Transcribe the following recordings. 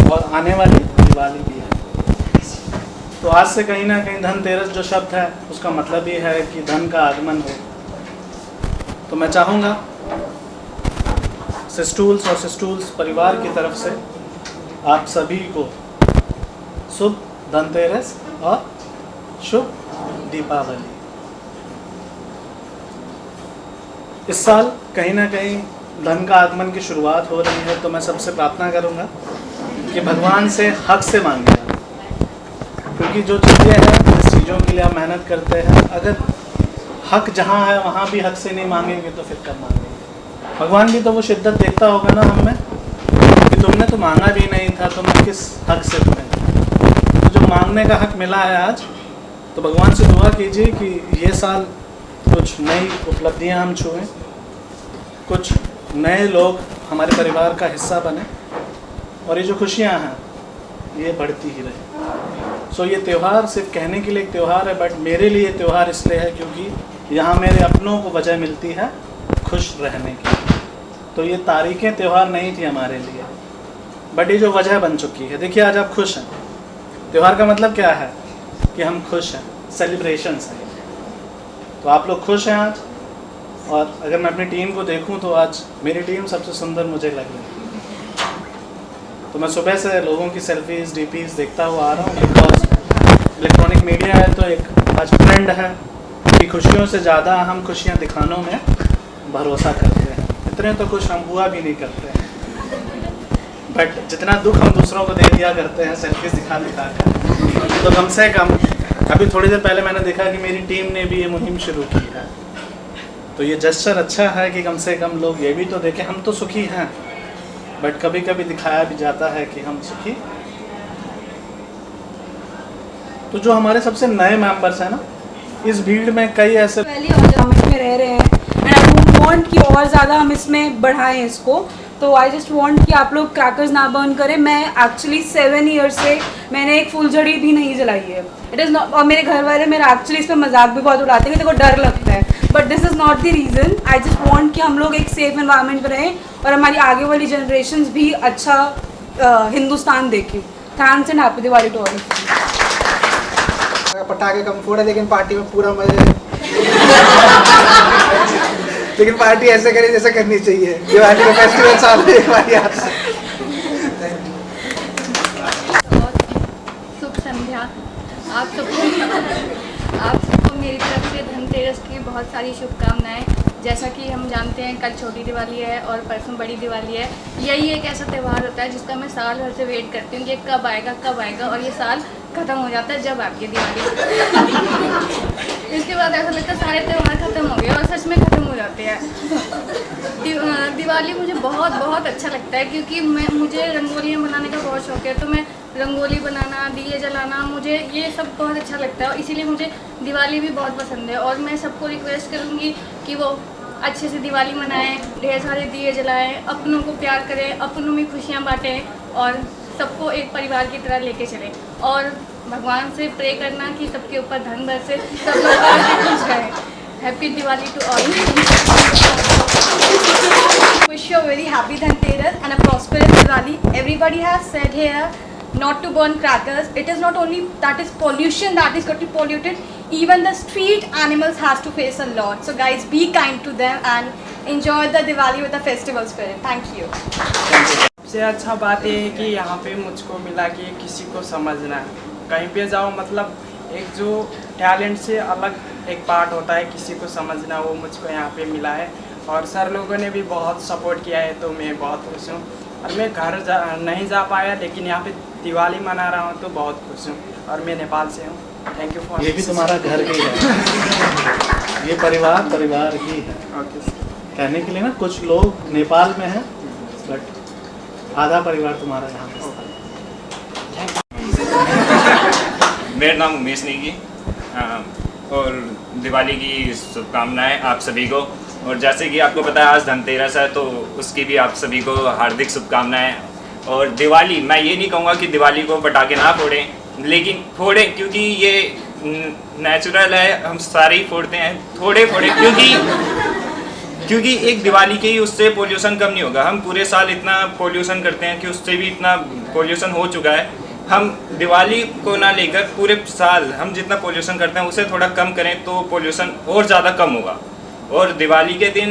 और आने वाली दिवाली भी है। तो आज से कहीं ना कहीं धनतेरस जो शब्द है उसका मतलब ये है कि धन का आगमन हो। तो मैं चाहूँगा सिस्टूल्स और सिस्टूल्स परिवार की तरफ से आप सभी को शुभ धनतेरस और शुभ दीपावली। इस साल कहीं ना कहीं धन का आगमन की शुरुआत हो रही है, तो मैं सबसे प्रार्थना करूंगा कि भगवान से हक से मांगेगा, क्योंकि जो चीज़ें हैं जिस चीज़ों के लिए आप मेहनत करते हैं, अगर हक जहाँ है वहाँ भी हक से नहीं मांगेंगे तो फिर कब मांगेंगे। भगवान भी तो वो शिद्दत देखता होगा ना हम में कि तुमने तो मांगा भी नहीं था, तो मैं किस हक से तुम्हें। तो जो मांगने का हक मिला है आज, तो भगवान से दुआ कीजिए कि ये साल कुछ नई उपलब्धियां हम छुएं, कुछ नए लोग हमारे परिवार का हिस्सा बने और ये जो खुशियां हैं ये बढ़ती ही रहे। सो ये त्यौहार सिर्फ कहने के लिए एक त्यौहार है, बट मेरे लिए त्यौहार इसलिए है क्योंकि यहाँ मेरे अपनों को वजह मिलती है खुश रहने की। तो ये तारीखें त्यौहार नहीं थी हमारे लिए, बट ये जो वजह बन चुकी है। देखिए आज आप खुश हैं, त्यौहार का मतलब क्या है कि हम खुश हैं, सेलिब्रेशंस हैं। तो आप लोग खुश हैं आज, और अगर मैं अपनी टीम को देखूं तो आज मेरी टीम सबसे सुंदर मुझे लग रही है। तो मैं सुबह से लोगों की सेल्फीज़ डीपीज़ देखता हुआ आ रहा हूँ, बिकॉज इलेक्ट्रॉनिक मीडिया है तो एक आज ट्रेंड है कि खुशियों से ज़्यादा हम खुशियाँ दिखानों में भरोसा करते हैं। इतने तो खुश हम हुआ भी नहीं करते हैं, बट जितना दुख हम दूसरों को दे दिया करते हैं सेल्फीज दिखा दिखा कर। तो कम से कम अभी थोड़ी देर पहले मैंने देखा कि मेरी टीम ने भी ये मुहिम शुरू की है, तो ये जेस्चर अच्छा है कि कम से कम लोग ये भी तो देखें हम तो सुखी हैं, बट कभी कभी दिखाया भी जाता है कि हम सुखी। तो जो हमारे सबसे नए मेंबर्स हैं ना, इस भीड़ में कई ऐसे में रह रहे हैं एंड आई वांट कि और ज़्यादा हम इसमें बढ़ाएं इसको। तो आई जस्ट वांट कि आप लोग क्रैकर्स ना बर्न करें। मैं एक्चुअली 7 ईयर्स से मैंने एक फुलझड़ी भी नहीं जलाई है। इट इज़ नॉट, और मेरे घर वाले मेरा एक्चुअली इस पर मजाक भी बहुत उड़ाते हैं कि देखो डर लगता है, but this is not the reason. I just want कि हम लोग एक सेफ एनवायरनमेंट में रहें और हमारी आगे वाली जनरेशन्स भी अच्छा हिंदुस्तान देखें। Thanks and happy Diwali to all. पटाखे कम फोड़े लेकिन पार्टी में पूरा मजे लेकिन पार्टी ऐसे करी जैसे करनी चाहिए। दिवाली का फेस्टिवल साल में एक बार याद। शुभ संध्या आप सबको मेरी तरफ से धनतेरस की बहुत सारी शुभकामनाएं। जैसा कि हम जानते हैं कल छोटी दिवाली है और परसों बड़ी दिवाली है। यही एक ऐसा त्यौहार होता है जिसका मैं साल भर से वेट करती हूँ कि कब आएगा और ये साल ख़त्म हो जाता है जब आपकी दिवाली इसके बाद ऐसा लगता है सारे त्यौहार ख़त्म हो गए और सच में ख़त्म हो जाते हैं। दिवाली मुझे बहुत बहुत अच्छा लगता है क्योंकि मुझे रंगोलियाँ बनाने का बहुत शौक़ है। तो मैं रंगोली बनाना, दिए जलाना, मुझे ये सब बहुत अच्छा लगता है और इसीलिए मुझे दिवाली भी बहुत पसंद है। और मैं सबको रिक्वेस्ट करूँगी कि वो अच्छे से दिवाली मनाएं, ढेर सारे दिए जलाएं, अपनों को प्यार करें, अपनों में खुशियाँ बांटें और सबको एक परिवार की तरह लेके चलें। और भगवान से प्रे करना कि सबके ऊपर धन बरसे, सब लोग और भी खुश रहें। Happy Diwali to all. Wish you a very happy Dhanteras and a prosperous Diwali. Everybody has said here not to burn crackers. It is not only that is pollution that is got to polluted. Even the street animals has to face a lot. So guys, be kind to them and enjoy the Diwali with the festival spirit. Thank you. सबसे अच्छा बात यह है कि यहाँ पे मुझको मिला कि किसी को समझना है। कहीं पे जाओ मतलब एक जो टैलेंट से अलग एक पार्ट होता है किसी को समझना, वो मुझको यहाँ पे मिला है। और सर लोगों ने भी बहुत सपोर्ट किया है तो मैं बहुत खुश हूँ। और मैं घर नहीं जा पाया लेकिन यहाँ पे दिवाली मना रहा हूँ तो बहुत खुश हूँ। और मैं नेपाल से हूँ। Thank you for. ये भी तुम्हारा घर ही है, ये परिवार ही है। Okay sir. कहने के लिए ना कुछ लोग नेपाल में हैं बट आधा परिवार तुम्हारा यहाँ पे। मेरा नाम उमेश नेगी और दिवाली की शुभकामनाएं आप सभी को। और जैसे कि आपको पता है आज धनतेरस है तो उसकी भी आप सभी को हार्दिक शुभकामनाएं। और दिवाली, मैं ये नहीं कहूँगा कि दिवाली को पटाखे ना फोड़ें, लेकिन फोड़ें क्योंकि ये नेचुरल है, हम सारे ही फोड़ते हैं। थोड़े फोड़ें क्योंकि एक दिवाली के ही उससे पोल्यूशन कम नहीं होगा। हम पूरे साल इतना पोल्यूशन करते हैं कि उससे भी इतना पोल्यूशन हो चुका है। हम दिवाली को ना लेकर पूरे साल हम जितना पोल्यूशन करते हैं उसे थोड़ा कम करें तो पोल्यूशन और ज़्यादा कम होगा। और दिवाली के दिन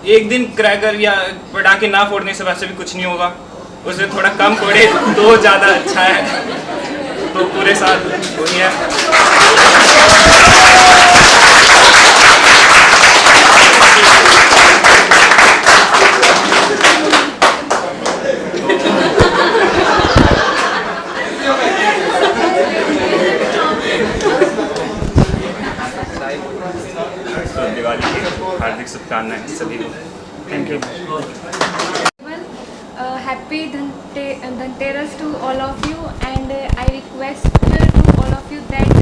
एक दिन क्रैकर या पटाखे ना फोड़ने से वैसे भी कुछ नहीं होगा, उसे थोड़ा कम फोड़े तो ज़्यादा अच्छा है। तो पूरे साल वही है। दिवाली की हार्दिक शुभकामनाएं सभी को। Thank you. Happy Dhanteras to all of you and I request to all of you that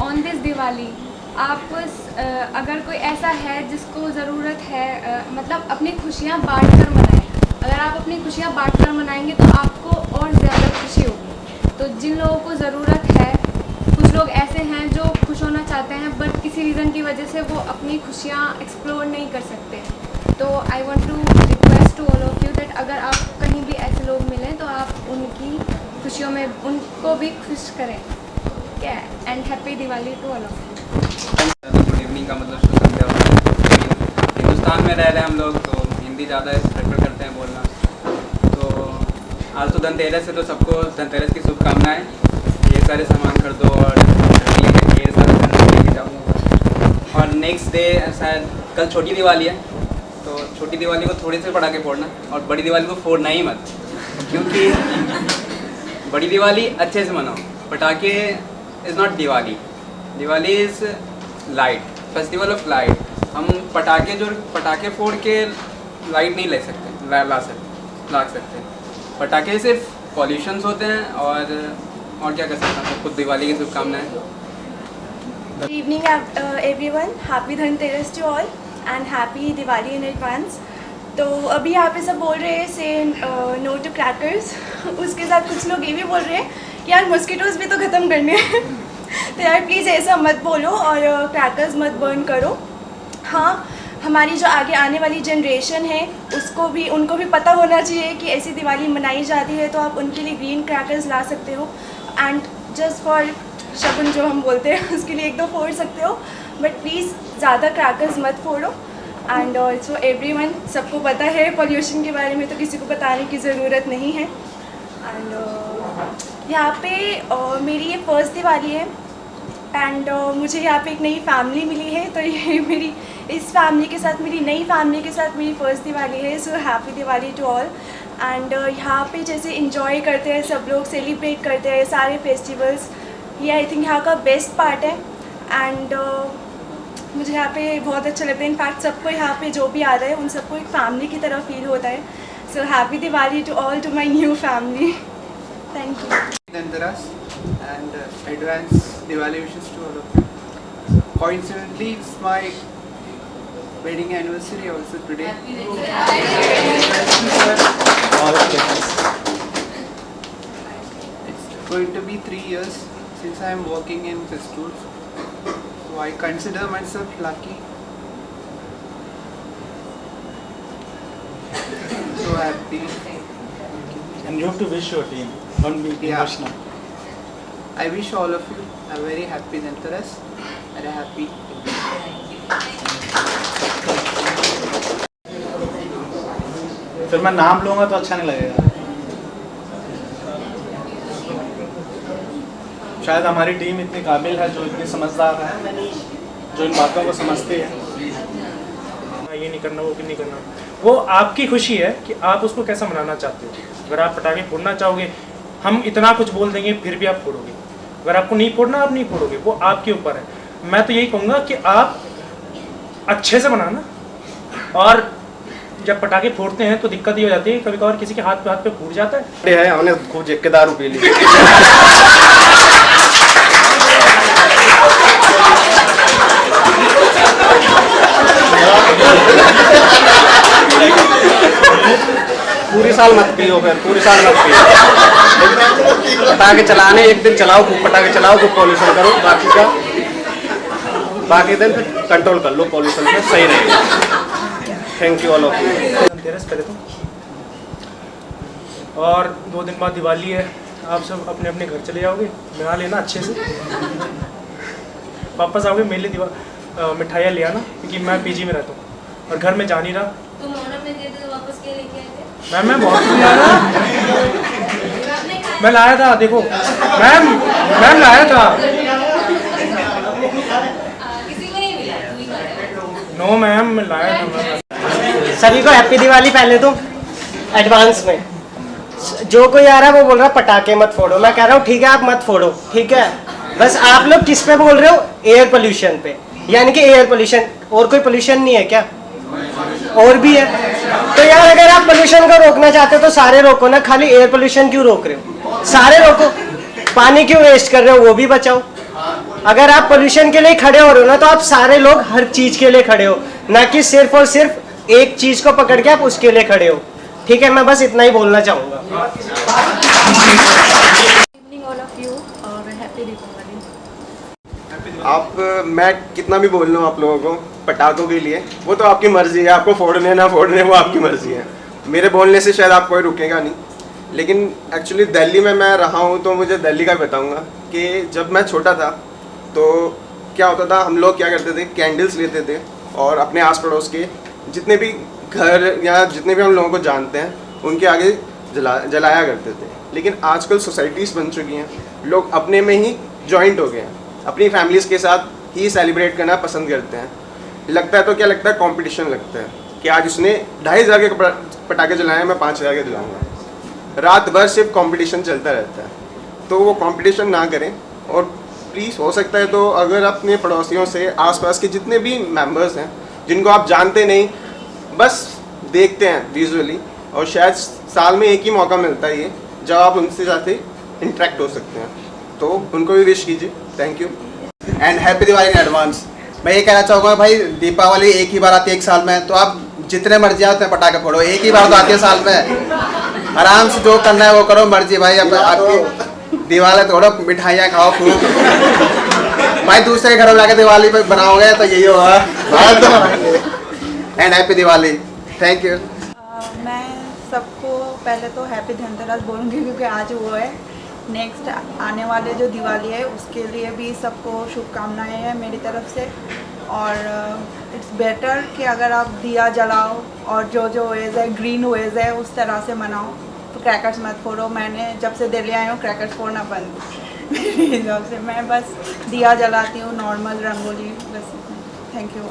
on this Diwali आप अगर कोई ऐसा है जिसको ज़रूरत है मतलब अपनी खुशियाँ बांट कर मनाएं। अगर आप अपनी खुशियाँ बांट कर मनाएंगे तो आपको और ज़्यादा खुशी होगी। तो जिन लोगों को ज़रूरत है, कुछ लोग ऐसे हैं जो खुश होना चाहते हैं बट किसी रीज़न की वजह से वो अपनी खुशियाँ एक्सप्लोर नहीं कर सकते। तो I want to request to all of you that अगर आप कहीं भी ऐसे लोग मिलें तो आप उनकी खुशियों में उनको भी खुश करें। क्या and happy Diwali to all of you. Good evening का मतलब शुभ संध्या होता है। हिंदुस्तान में रह रहे हैं हम लोग तो हिंदी ज़्यादा प्रेफर करते हैं बोलना। तो आज तो धनतेरस है तो सबको धनतेरस की शुभकामनाएं। ढेर सारे सामान खरीदो और ढेर सारे धन लेके जाओ। और नेक्स्ट डे शायद कल छोटी दिवाली है तो छोटी दिवाली को थोड़े से पटाखे फोड़ना और बड़ी दिवाली को फोड़ना ही मत, क्योंकि बड़ी दिवाली अच्छे से मनाओ। पटाखे is not Diwali, Diwali is light, festival of light. हम पटाखे फोड़ के लाइट नहीं ले सकते, ला सकते। पटाखे सिर्फ पॉल्यूशंस होते हैं और क्या कर सकते हैं। खुद दिवाली की शुभकामनाएं। Good evening everyone. Happy Dhanteras to all and happy Diwali in advance. तो अभी यहाँ पे सब बोल रहे हैं से नो टू क्रैकर्स, उसके साथ कुछ लोग ये भी बोल रहे हैं कि यार मॉस्किटोज़ भी तो ख़त्म करने हैं तो यार प्लीज़ ऐसा मत बोलो और क्रैकर्स मत बर्न करो। हाँ, हमारी जो आगे आने वाली जनरेशन है उनको भी पता होना चाहिए कि ऐसी दिवाली मनाई जाती है, तो आप उनके लिए ग्रीन क्रैकर्स ला सकते हो एंड जस्ट फॉर शगुन जो हम बोलते हैं उसके लिए 1-2 फोड़ सकते हो, बट प्लीज़ ज़्यादा क्रैकर्स मत फोड़ो। एंड ऑल्सो एवरीवन, सबको पता है पॉल्यूशन के बारे में, तो किसी को बताने की ज़रूरत नहीं है। एंड यहाँ पे मेरी ये फर्स्ट दिवाली है एंड मुझे यहाँ पे एक नई फैमिली मिली है, तो ये मेरी इस फैमिली के साथ, मेरी नई फैमिली के साथ मेरी फर्स्ट दिवाली है। So happy Diwali to all. And यहाँ पे जैसे इंजॉय करते हैं सब लोग, सेलिब्रेट करते हैं सारे फेस्टिवल्स, ये आई थिंक यहाँ का बेस्ट पार्ट है। एंड मुझे यहाँ पे बहुत अच्छा लगता है। इनफैक्ट सबको यहाँ पे जो भी आता है उन सबको एक फैमिली की तरह फील होता है। So happy Diwali to all, to my new family. Thank you. Dhanteras and advance Diwali wishes to all of you. Coincidentally, it's my wedding anniversary also today. It's going to be 3 years since I am working in Festoons, so I consider myself lucky. So happy. And you have to wish your team. Don't be emotional. I wish all of you a very happy Dhanteras and a happy. फिर मैं नाम लूँगा तो अच्छा नहीं लगेगा। शायद हमारी टीम इतनी काबिल है, जो इतनी समझदार है, जो इन बातों को समझती है। ये नहीं करना, वो भी नहीं करना, वो आपकी खुशी है कि आप उसको कैसा मनाना चाहते हो। अगर आप पटाखे फोड़ना चाहोगे, हम इतना कुछ बोल देंगे फिर भी आप फोड़ोगे। अगर आपको नहीं फोड़ना, आप नहीं फोड़ोगे, वो आपके ऊपर है। मैं तो यही कहूँगा कि आप अच्छे से मनाना, और जब पटाखे फोड़ते हैं तो दिक्कत ये हो जाती है, कभी कभार किसी के हाथ पे फूट जाता है। हमने खूब जेक के दारू पी ली। पूरी साल मत पियो, फिर पूरी साल मत पियो। पटाखे चलाने एक दिन चलाओ, खूब पटाखे चलाओ, खूब पॉल्यूशन करो, बाकी दिन फिर कंट्रोल कर लो पॉल्यूशन पे, सही रहेगा। Thank you all of you. Dhanteras पहले तो, और 2 दिन बाद दिवाली है। आप सब अपने अपने घर चले जाओगे, मना लेना अच्छे से। वापस आओगे मेरे लिए मिठाइयाँ ले आना, क्योंकि मैं पीजी में रहता हूँ और घर में जा नहीं रहा। तुम ऑर्डर में दे दो, वापस क्या लेके आए थे? मैम मैं बहुत कुछ लाया था, मैं लाया था, देखो मैम लाया था। किसी को नहीं मिला, तू ही खाया। नो मैम, मैं लाया था। सभी को हैप्पी दिवाली पहले तो एडवांस में। जो कोई आ रहा है वो बोल रहा है पटाखे मत फोड़ो, मैं कह रहा हूँ ठीक है आप मत फोड़ो, ठीक है। बस आप लोग किस पे बोल रहे हो? एयर पोल्यूशन पे, यानी कि एयर पोल्यूशन, और कोई पोल्यूशन नहीं है क्या? और भी है। तो यार अगर आप पोल्यूशन को रोकना चाहते हो तो सारे रोको ना, खाली एयर पोल्यूशन क्यों रोक रहे हो? सारे रोको। पानी क्यों वेस्ट कर रहे हो, वो भी बचाओ। अगर आप पोल्यूशन के लिए खड़े हो रहे हो ना, तो आप सारे लोग हर चीज के लिए खड़े हो, ना कि सिर्फ और सिर्फ एक चीज को पकड़ के आप उसके लिए खड़े हो। ठीक है, मैं बस इतना ही बोलना चाहूँगा। आप, मैं कितना भी बोल लूँ आप लोगों को पटाखों के लिए, वो तो आपकी मर्जी है, आपको फोड़ने ना फोड़ने वो आपकी मर्जी है। मेरे बोलने से शायद आप कोई रुकेगा नहीं, लेकिन एक्चुअली दिल्ली में मैं रहा हूँ तो मुझे दिल्ली का बताऊँगा कि जब मैं छोटा था तो क्या होता था, हम लोग क्या करते थे, कैंडल्स लेते थे और अपने आस पड़ोस के जितने भी घर या जितने भी हम लोगों को जानते हैं उनके आगे जलाया करते थे। लेकिन आजकल सोसाइटीज़ बन चुकी हैं, लोग अपने में ही जॉइंट हो गए हैं, अपनी फैमिलीज़ के साथ ही सेलिब्रेट करना पसंद करते हैं। लगता है तो क्या लगता है, कंपटीशन लगता है कि आज उसने 2500 के पटाखे जलाए, मैं 5000 के जलाऊँगा। रात भर सिर्फ कंपटीशन चलता रहता है, तो वो कंपटीशन ना करें। और प्लीज़ हो सकता है तो अगर अपने पड़ोसियों से, आसपास के जितने भी मेंबर्स हैं जिनको आप जानते नहीं, बस देखते हैं विजुअली, और शायद साल में एक ही मौका मिलता है ये जब आप उनसे जाते इंटरेक्ट हो सकते हैं, तो उनको भी विश कीजिए। Thank you and happy Diwali in advance. मैं ये कहना चाहूँगा भाई, दीपावली एक ही बार आती है एक साल में, तो आप जितने मर्जी आओ उतने पटाखे फोड़ो, एक ही बार तो आती है साल में, आराम से जो करना है वो करो, मर्जी भाई। अब आपकी दिवाली तोड़ो, मिठाइयाँ खाओ खूब भाई, दूसरे के घरों में जाके दिवाली पे बनाओगे तो यही होगा। And happy Diwali, thank you. मैं सबको पहले तो हैप्पी धनतेरस बोलूँगी क्योंकि आज वो है। नेक्स्ट आने वाले जो दिवाली है उसके लिए भी सबको शुभकामनाएं हैं मेरी तरफ से। और इट्स बेटर कि अगर आप दिया जलाओ और जो वेज है, ग्रीन वेज है, उस तरह से मनाओ, तो क्रैकर्स मत फोड़ो। मैंने जब से दिल्ली आई हूँ क्रैकर्स फोड़ना बंद मेरे हिसाब से। मैं बस दिया जलाती हूँ, नॉर्मल रंगोली बस। Thank you.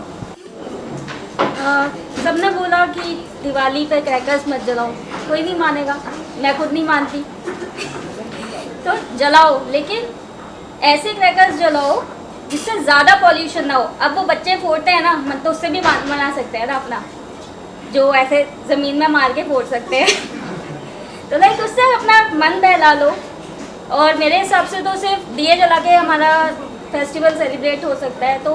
सबने बोला कि दिवाली पे क्रैकर्स मत जलाओ, कोई नहीं मानेगा, मैं खुद नहीं मानती, तो जलाओ, लेकिन ऐसे क्रैकर्स जलाओ जिससे ज़्यादा पॉल्यूशन ना हो। अब वो बच्चे फोड़ते हैं ना, मन तो उससे भी मना सकते हैं ना अपना, जो ऐसे ज़मीन में मार के फोड़ सकते हैं तो लाइक उससे अपना मन बहला लो। और मेरे हिसाब से तो सिर्फ दिए जला के हमारा फेस्टिवल सेलिब्रेट हो सकता है। तो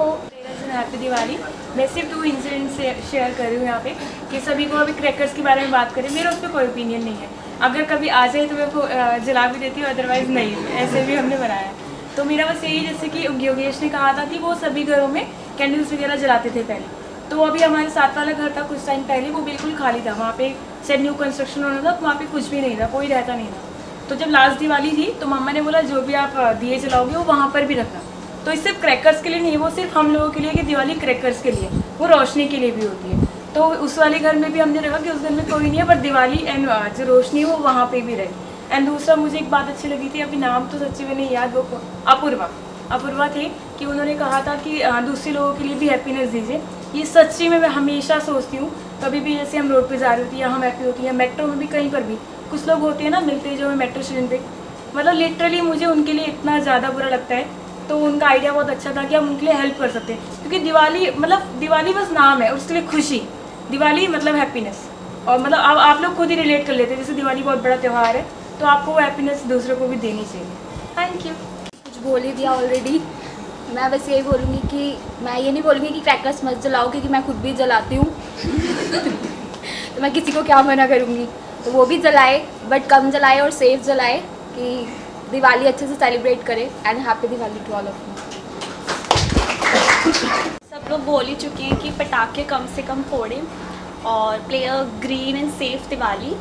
हैप्पी दिवाली। मैं सिर्फ 2 इंसिडेंट शेयर कर रही हूँ यहाँ पे कि सभी को अभी क्रैकर्स के बारे में बात करें। मेरा उस पर कोई ओपिनियन नहीं है, अगर कभी आ जाए तो मैं वो जला भी देती हूँ, अदरवाइज़ नहीं, ऐसे भी हमने बनाया है। तो मेरा बस यही, जैसे कि योगेश ने कहा था कि वो सभी घरों में कैंडल्स वगैरह जलाते थे पहले, तो अभी हमारे साथ वाला घर था कुछ टाइम पहले, वो बिल्कुल खाली था। वहाँ पे शायद न्यू कंस्ट्रक्शन होना था, वहाँ पे कुछ भी नहीं था, कोई रहता नहीं था। तो जब लास्ट दिवाली थी तो मम्मा ने बोला जो भी आप दिए जलाओगे वो वहाँ पर भी रखना। तो इस सिर्फ क्रैकर्स के लिए नहीं, वो सिर्फ हम लोगों के लिए कि दिवाली क्रैकर्स के लिए, वो रोशनी के लिए भी होती है। तो उस वाले घर में भी हमने रखा कि उस घर में कोई नहीं है, पर दिवाली एंड जो रोशनी वो वहाँ पे भी रहे। एंड दूसरा मुझे एक बात अच्छी लगी थी, अभी नाम तो सच्ची में नहीं याद, वो अपूर्वा थे कि उन्होंने कहा था कि दूसरे लोगों के लिए भी हैप्पीनेस दीजिए। ये सच्ची में मैं हमेशा सोचती हूँ, कभी भी जैसे हम रोड पे जा रही होती है, हम हैप्पी होती है, मेट्रो में भी कहीं पर भी कुछ लोग होते हैं ना मिलते हैं जो हमें मेट्रो स्टेशन पे, मतलब लिटरली मुझे उनके लिए इतना ज़्यादा बुरा लगता है। तो उनका आइडिया बहुत अच्छा था कि हम उनके लिए हेल्प कर सकते हैं, क्योंकि दिवाली मतलब दिवाली बस नाम है और उसके लिए खुशी, दिवाली मतलब हैप्पीनेस। और मतलब अब आप लोग खुद ही रिलेट कर लेते हैं, जैसे दिवाली बहुत बड़ा त्यौहार है, तो आपको वो हैप्पीनेस दूसरों को भी देनी चाहिए। Thank you. कुछ बोल ही दिया ऑलरेडी। मैं बस यही बोलूँगी कि मैं ये नहीं बोलूँगी कि क्रैकर्स मत जलाओ, क्योंकि मैं खुद भी जलाती हूँ तो मैं किसी को क्या मना करूँगी, तो वो भी जलाए, बट कम जलाए और सेफ जलाए, कि दिवाली अच्छे से सेलिब्रेट करें। And happy Diwali to all of you. सब लोग बोल ही चुके हैं कि पटाखे कम से कम फोड़ें और play a green and safe Diwali.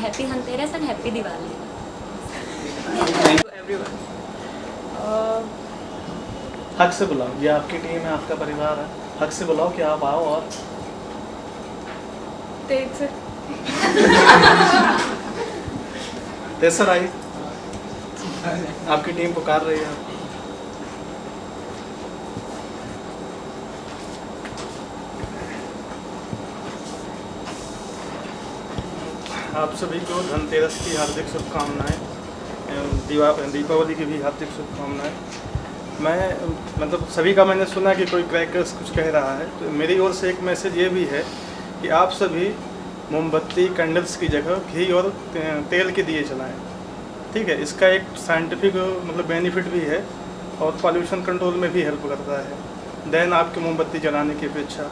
Happy Dhanteras and happy Diwali. हक से बुलाओ, ये आपकी टीम है, आपका परिवार है, हक से बुलाओ कि आप आओ। और तेज से तेसर आई, आपकी टीम पुकार रही है। आप सभी को धनतेरस की हार्दिक शुभकामनाएं, दीपावली की भी हार्दिक शुभकामनाएं। मैं मतलब सभी का मैंने सुना कि कोई क्रैकर्स कुछ कह रहा है, तो मेरी ओर से एक मैसेज ये भी है कि आप सभी मोमबत्ती कैंडल्स की जगह घी और तेल के दिए जलाएं। ठीक है, इसका एक साइंटिफिक मतलब बेनिफिट भी है और पॉल्यूशन कंट्रोल में भी हेल्प करता है देन आपकी मोमबत्ती जलाने की अपेक्षा।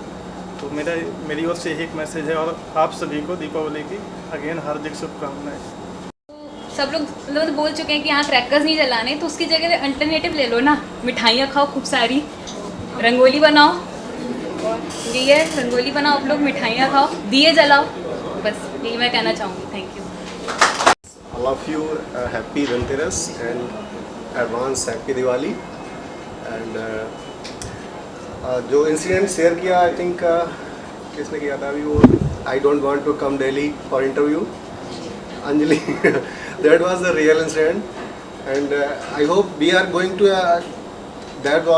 तो मेरी ओर से यही एक मैसेज है और आप सभी को दीपावली की अगेन हार्दिक शुभकामनाएं। सब लोग बोल चुके हैं कि यहाँ क्रैकर्स नहीं जलाने, तो उसकी जगह अल्टरनेटिव ले लो ना, मिठाइयाँ खाओ खूब सारी, रंगोली बनाओ, दिए रंगोली बनाओ, आप लोग मिठाइयाँ खाओ, दिए जलाओ, बस यही मैं कहना चाहूँगी। Thank you. All of you happy Dhanteras and advance happy Diwali। and जो इंसिडेंट शेयर किया आई थिंक किसने किया था अभी वो, I don't want to come Delhi for interview, Anjali that was the real incident and I hope we are going to that was